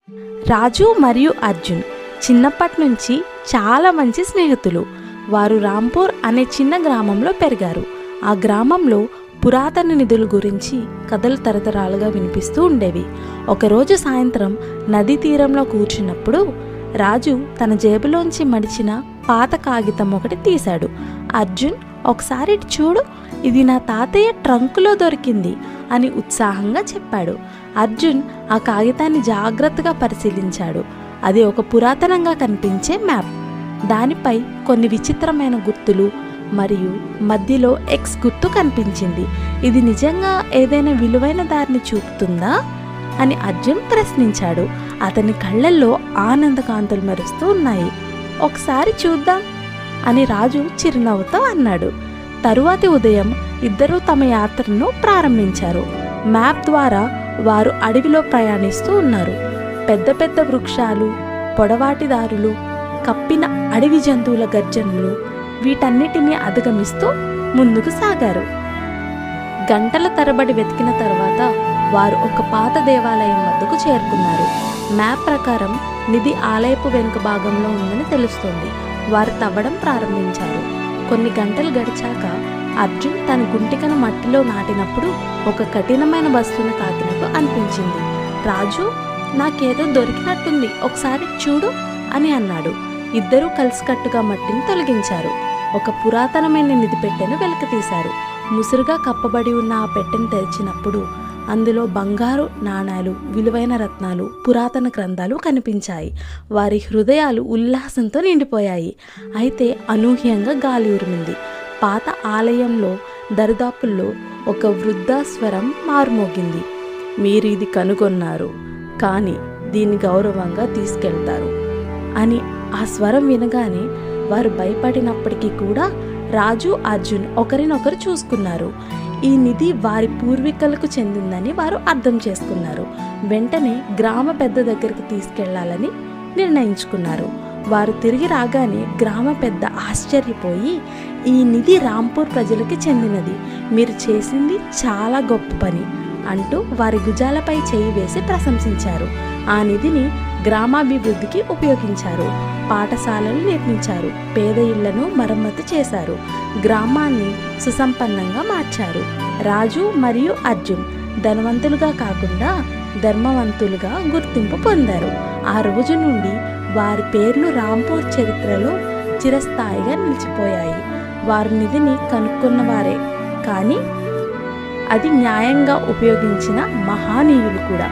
రాజు మరియు అర్జున్ చిన్నప్పటి నుంచి చాలా మంచి స్నేహితులు. వారు రాంపూర్ అనే చిన్న గ్రామంలో పెరిగారు. ఆ గ్రామంలో పురాతన నిధుల గురించి కథలు తరతరాలుగా వినిపిస్తూ ఉండేవి. ఒకరోజు సాయంత్రం నదీ తీరంలో కూర్చున్నప్పుడు రాజు తన జేబులోంచి మడిచిన పాత కాగితం ఒకటి తీశాడు. అర్జున్, ఒకసారి ఇటు చూడు, ఇది నా తాతయ్య ట్రంకులో దొరికింది అని ఉత్సాహంగా చెప్పాడు. అర్జున్ ఆ కాగితాన్ని జాగ్రత్తగా పరిశీలించాడు. అది ఒక పురాతనంగా కనిపించే మ్యాప్. దానిపై కొన్ని విచిత్రమైన గుర్తులు మరియు మధ్యలో ఎక్స్ గుర్తు కనిపించింది. ఇది నిజంగా ఏదైనా విలువైన దారిని చూపుతుందా అని అర్జున్ ప్రశ్నించాడు. అతని కళ్ళల్లో ఆనందకాంతులు మెరుస్తూ ఉన్నాయి. ఒకసారి చూద్దాం అని రాజు చిరునవ్వుతో అన్నాడు. తరువాతి ఉదయం ఇద్దరూ తమ యాత్రను ప్రారంభించారు. మ్యాప్ ద్వారా వారు అడవిలో ప్రయాణిస్తూ ఉన్నారు. పెద్ద పెద్ద వృక్షాలు, పొడవాటి దారులు, కప్పిన అడవి జంతువుల గర్జనలు, వీటన్నిటినీ అధిగమిస్తూ ముందుకు సాగారు. గంటల తరబడి వెతికిన తర్వాత వారు ఒక పాత దేవాలయం వద్దకు చేరుకున్నారు. మ్యాప్ ప్రకారం నిధి ఆలయపు వెనుక భాగంలో ఉందని తెలుస్తోంది. వారు తవ్వడం ప్రారంభించారు. కొన్ని గంటలు గడిచాక అర్జున్ తన గుంటికను మట్టిలో నాటినప్పుడు ఒక కఠినమైన వస్తువును తాకినట్టు అనిపించింది. రాజు, నాకేదో దొరికినట్టుంది, ఒకసారి చూడు అని అన్నాడు. ఇద్దరూ కలిసికట్టుగా మట్టిని తొలగించారు. ఒక పురాతనమైన నిధి పెట్టెను వెలికితీశారు. ముసురుగా కప్పబడి ఉన్న ఆ పెట్టెను తెరిచినప్పుడు అందులో బంగారు నాణాలు, విలువైన రత్నాలు, పురాతన గ్రంథాలు కనిపించాయి. వారి హృదయాలు ఉల్లాసంతో నిండిపోయాయి. అయితే అనూహ్యంగా గాలి ఉరిమింది. పాత ఆలయంలో దరిదాపుల్లో ఒక వృద్ధాస్వరం మారుమోగింది. మీరు ఇది కనుగొన్నారు, కానీ దీన్ని గౌరవంగా తీసుకెళ్తారు అని. ఆ స్వరం వినగానే వారు భయపడినప్పటికీ కూడా రాజు, అర్జున్ ఒకరినొకరు చూసుకున్నారు. ఈ నిధి వారి పూర్వీకులకు చెందిందని వారు అర్థం చేసుకున్నారు. వెంటనే గ్రామ పెద్ద దగ్గరికి తీసుకెళ్లాలని నిర్ణయించుకున్నారు. వారు తిరిగి రాగానే గ్రామ పెద్ద ఆశ్చర్యపోయి, ఈ నిధి రాంపూర్ ప్రజలకి చెందినది, మీరు చేసింది చాలా గొప్ప పని అంటూ వారి భుజాలపై చేయి వేసి ప్రశంసించారు. ఆ నిధిని గ్రామాభివృద్ధికి ఉపయోగించారు. పాఠశాలలు నిర్మించారు, పేద ఇళ్లను మరమ్మతు చేశారు, గ్రామాన్ని సుసంపన్నంగా మార్చారు. రాజు మరియు అర్జున్ ధనవంతులుగా కాకుండా ధర్మవంతులుగా గుర్తింపు పొందారు. ఆ రోజు నుండి వారి పేర్లు రాంపూర్ చరిత్రలో చిరస్థాయిగా నిలిచిపోయాయి. వారి నిధిని కనుక్కున్నవారే, కానీ అది న్యాయంగా ఉపయోగించిన మహానీయులు కూడా.